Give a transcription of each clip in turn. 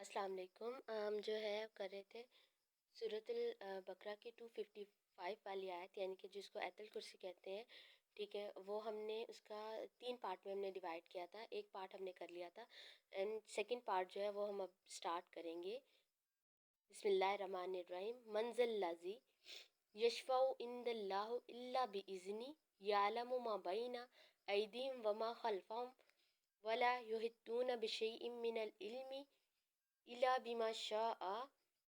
अस्सलाम वालेकुम। हम जो है कर रहे थे सूरतुल बकरा की 255 वाली आयत, यानी कि जिसको आयतुल कुर्सी कहते हैं। ठीक है, वो हमने उसका 3 पार्ट में हमने डिवाइड किया था। एक पार्ट हमने कर लिया था एंड सेकंड पार्ट जो है वो हम अब स्टार्ट करेंगे। बिस्मिल्लाहिर्रहमानिर्रहीम। मंज़िल्लज़ी यशफ़उ इंदल्लाहु इल्ला बिइज़्नी यअलमु मा बैना अयदीहिम व मा खल्फ़हुम वला युहितूना बिशैइन मिनल इल्मि इला बिमा शाअ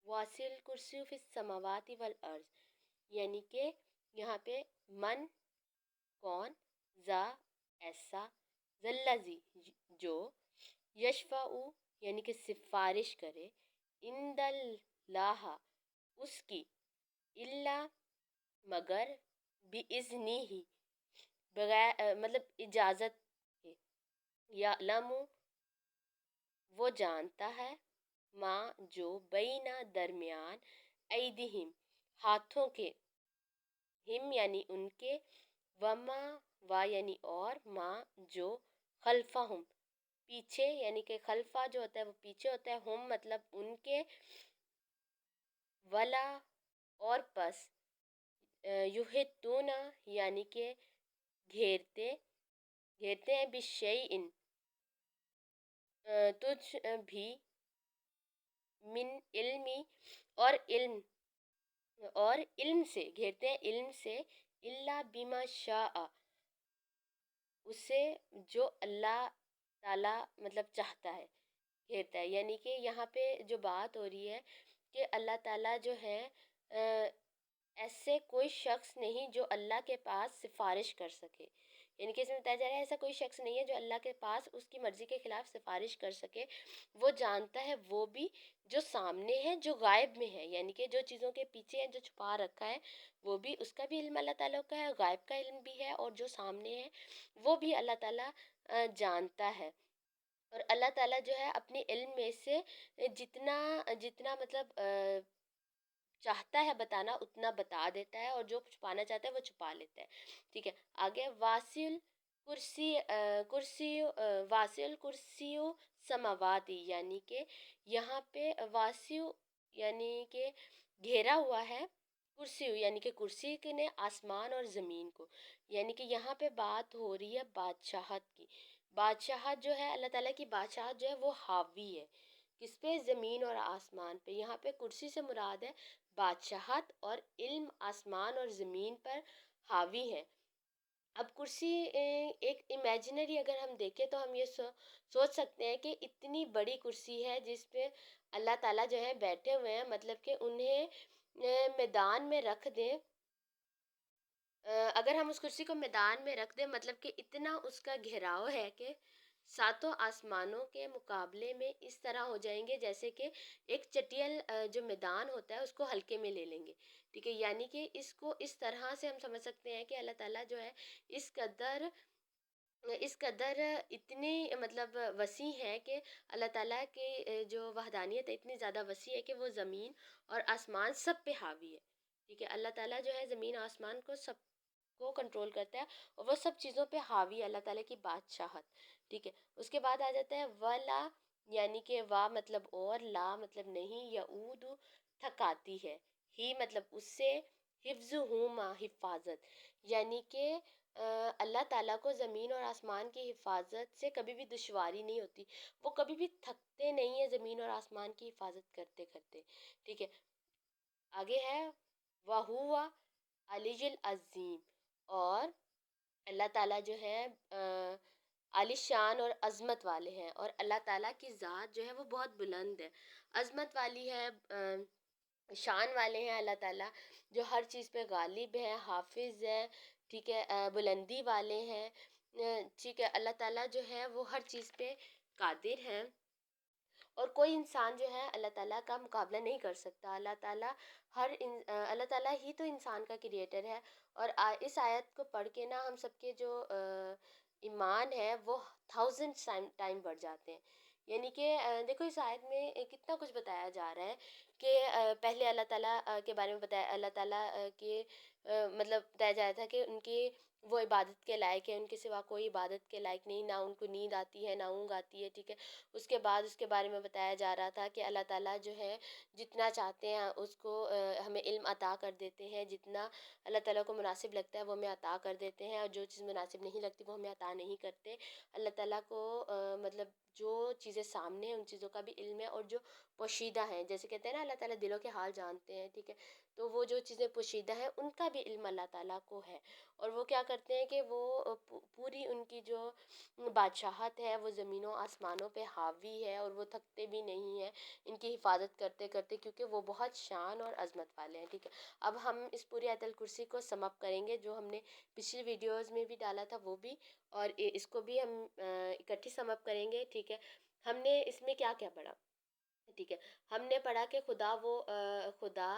वासिल कुर्सी फिस समावाति वल अर्ज़। यानी कि यहाँ पे मन कौन, जा ऐसा, जल्लजी जो, यशफाउ यानी कि सिफारिश करे, इंदल्लाह उसकी, इल्ला मगर, बिइज़्नी ही बगैर मतलब इजाज़त के, या लमु वो जानता है, माँ जो बैना दरमियान, ऐदिहिम हाथों के, हिम यानी उनके, वमा वा यानी और, माँ जो, खल्फाहुम पीछे यानी कि खल्फा जो होता है वो पीछे होता है, हुम मतलब उनके, वला और पस, युहितूना यानी कि घेरते घेरते हैं, बिशैइन तुझ भी, मिन इल्मी और इल्म से घेरते हैं, इल्म से, इल्ला बिमा शाअ उसे जो अल्लाह ताला मतलब चाहता है घेरता है। यानी कि यहाँ पे जो बात हो रही है कि अल्लाह ताला जो है ऐसे कोई शख्स नहीं जो अल्लाह के पास सिफारिश कर सके। यानी कि इसमें बताया जा रहा है ऐसा कोई शख्स नहीं है जो अल्लाह के पास उसकी मर्ज़ी के ख़िलाफ़ सिफारिश कर सके। वो जानता है वो भी जो सामने है, जो गायब में है, यानी कि जो चीज़ों के पीछे है, जो छुपा रखा है, वो भी उसका भी इल्म अल्लाह ताला का है, गायब का इल्म भी है, और जो सामने है वो भी अल्लाह ताला जानता है। और अल्लाह ताला जो है अपने इल्म में से जितना जितना मतलब चाहता है बताना उतना बता देता है, और जो छुपाना चाहता है वो छुपा लेता है। ठीक है, आगे वासिल कुर्सी वासिल कुर्सियो समावाती, यानी कि यहाँ पे वासियो यानी कि घेरा हुआ है, कुर्सी यानी कि कुर्सी के ने आसमान और ज़मीन को। यानी कि यहाँ पे बात हो रही है बादशाहत की। बादशाहत जो है अल्लाह ताला की बादशाहत जो है वो हावी है किस पे, ज़मीन और आसमान पे। यहाँ पे कुर्सी से मुराद है बादशाहत, और इल्म आसमान और ज़मीन पर हावी है। अब कुर्सी एक इमेजिनरी अगर हम देखें तो हम ये सोच सकते हैं कि इतनी बड़ी कुर्सी है जिस पे अल्लाह ताला जो है बैठे हुए हैं, मतलब कि उन्हें मैदान में रख दें। अगर हम उस कुर्सी को मैदान में रख दें, मतलब कि इतना उसका घेराव है कि सातों आसमानों के मुकाबले में इस तरह हो जाएंगे जैसे कि एक चटियल जो मैदान होता है उसको हल्के में ले लेंगे। ठीक है, यानी कि इसको इस तरह से हम समझ सकते हैं कि अल्लाह ताला जो है इस कदर इस कदर इतनी मतलब वसी है कि अल्लाह ताला के जो वहदानियत है इतनी ज़्यादा वसी है कि वो ज़मीन और आसमान सब पे हावी है। ठीक है, अल्लाह ताला जो है ज़मीन आसमान को सब को कंट्रोल करता है, और वो सब चीज़ों पे हावी है अल्लाह ताला की बादशाहत। ठीक है, उसके बाद आ जाता है वला, यानी कि वाह मतलब और, ला मतलब नहीं, यऊद थकाती है, ही मतलब उससे, हिफ्ज़ हुमा हिफाजत, यानी कि अल्लाह ताला को ज़मीन और आसमान की हिफाजत से कभी भी दुश्वारी नहीं होती। वो कभी भी थकते नहीं है ज़मीन और आसमान की हिफाजत करते करते। ठीक है, आगे है वहुवा अलीजुल अज़ीम, और अल्लाह ताला जो है आलिशान और अज़मत वाले हैं, और अल्लाह ताला की ज़ात जो है वो बहुत बुलंद है, अज़मत वाली है, शान वाले हैं अल्लाह ताला जो हर चीज़ पे गालिब है, हाफिज़ है। ठीक है, बुलंदी वाले हैं। ठीक है, अल्लाह ताला जो है वो हर चीज़ पे कादिर हैं, और कोई इंसान जो है अल्लाह ताला का मुकाबला नहीं कर सकता। अल्लाह ताला ही तो इंसान का क्रिएटर है। और इस आयत को पढ़ के ना हम सबके जो ईमान है वो 1000 टाइम बढ़ जाते हैं। यानी कि देखो इस आयत में कितना कुछ बताया जा रहा है कि पहले अल्लाह ताला के बारे में बताया, अल्लाह ताला के मतलब बताया जा रहा था कि उनकी وہ عبادت کے لائق ہے، ان کے سوا کوئی عبادت کے لائق نہیں، نہ ان کو نیند آتی ہے نہ اونگ آتی ہے، ٹھیک ہے۔ اس کے بعد اس کے بارے میں بتایا جا رہا تھا کہ اللہ تعالیٰ جو ہے جتنا چاہتے ہیں اس کو ہمیں علم عطا کر دیتے ہیں، جتنا اللہ تعالیٰ کو مناسب لگتا ہے وہ ہمیں عطا کر دیتے ہیں، اور جو چیز مناسب نہیں لگتی وہ ہمیں عطا نہیں کرتے۔ اللہ تعالیٰ کو مطلب جو چیزیں سامنے ہیں ان چیزوں کا بھی علم ہے، اور جو پوشیدہ ہیں، جیسے کہتے ہیں نا اللہ تعالیٰ دلوں کے حال جانتے ہیں، ٹھیک ہے، تو وہ جو چیزیں پوشیدہ ہیں ان کا بھی علم اللہ تعالیٰ کو ہے۔ اور وہ کیا کرتے ہیں کہ وہ پوری ان کی جو بادشاہت ہے وہ زمینوں آسمانوں پہ حاوی ہے، اور وہ تھکتے بھی نہیں ہیں ان کی حفاظت کرتے کرتے، کیونکہ وہ بہت شان اور عظمت والے ہیں، ٹھیک ہے۔ اب ہم اس پوری آیت الکرسی کو سم اپ کریں گے، جو ہم نے پچھلی ویڈیوز میں بھی ڈالا تھا وہ بھی، اور اس کو بھی ہم اکٹھی سم اپ کریں گے، ٹھیک ہے۔ ہم نے اس میں کیا کیا پڑھا، ٹھیک ہے۔ ہم نے پڑھا کہ خدا وہ خدا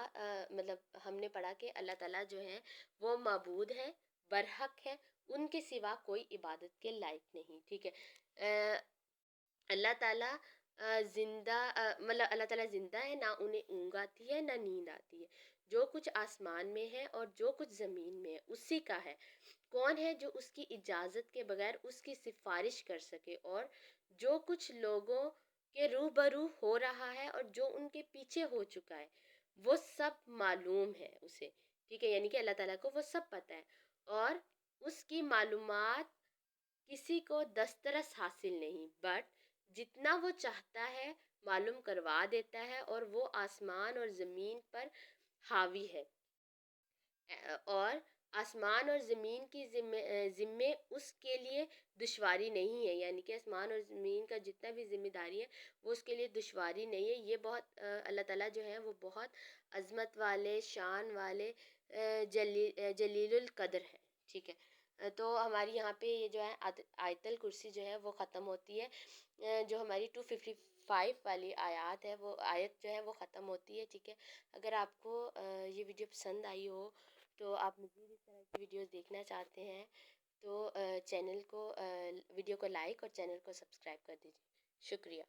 مطلب ہم نے پڑھا کہ اللہ تعالیٰ جو ہے وہ معبود ہے، برحق ہے، ان کے سوا کوئی عبادت کے لائق نہیں، ٹھیک ہے۔ اللہ تعالیٰ زندہ مطلب اللہ تعالیٰ زندہ ہے، نہ انہیں اونگ آتی ہے نہ نیند آتی ہے، جو کچھ آسمان میں ہے اور جو کچھ زمین میں ہے اسی کا ہے۔ کون ہے جو اس کی اجازت کے بغیر اس کی سفارش کر سکے، اور جو کچھ لوگوں کے روبرو ہو رہا ہے اور جو ان کے پیچھے ہو چکا ہے وہ سب معلوم ہے اسے، ٹھیک ہے، یعنی کہ اللہ تعالیٰ کو وہ سب پتہ ہے، اور اس کی معلومات کسی کو دسترس حاصل نہیں، بٹ جتنا وہ چاہتا ہے معلوم کروا دیتا ہے، اور وہ آسمان اور زمین پر حاوی ہے، اور آسمان اور زمین کی ذمے اس کے لیے دشواری نہیں ہے، یعنی کہ آسمان اور زمین کا جتنا بھی ذمہ داری ہے وہ اس کے لیے دشواری نہیں ہے۔ یہ بہت اللہ تعالیٰ جو ہے وہ بہت عظمت والے، شان والے، جلیل القدر ہے، ٹھیک ہے۔ تو ہماری یہاں پہ یہ جو ہے آیت الکرسی جو ہے وہ ختم ہوتی ہے، جو ہماری 255 والی آیات ہے وہ آیت جو ہے وہ ختم ہوتی ہے، ٹھیک ہے۔ اگر آپ کو یہ ویڈیو پسند آئی ہو تو آپ مزید اس طرح کی ویڈیوز دیکھنا چاہتے ہیں تو چینل کو ویڈیو کو لائک اور چینل کو سبسکرائب کر دیجیے، شکریہ۔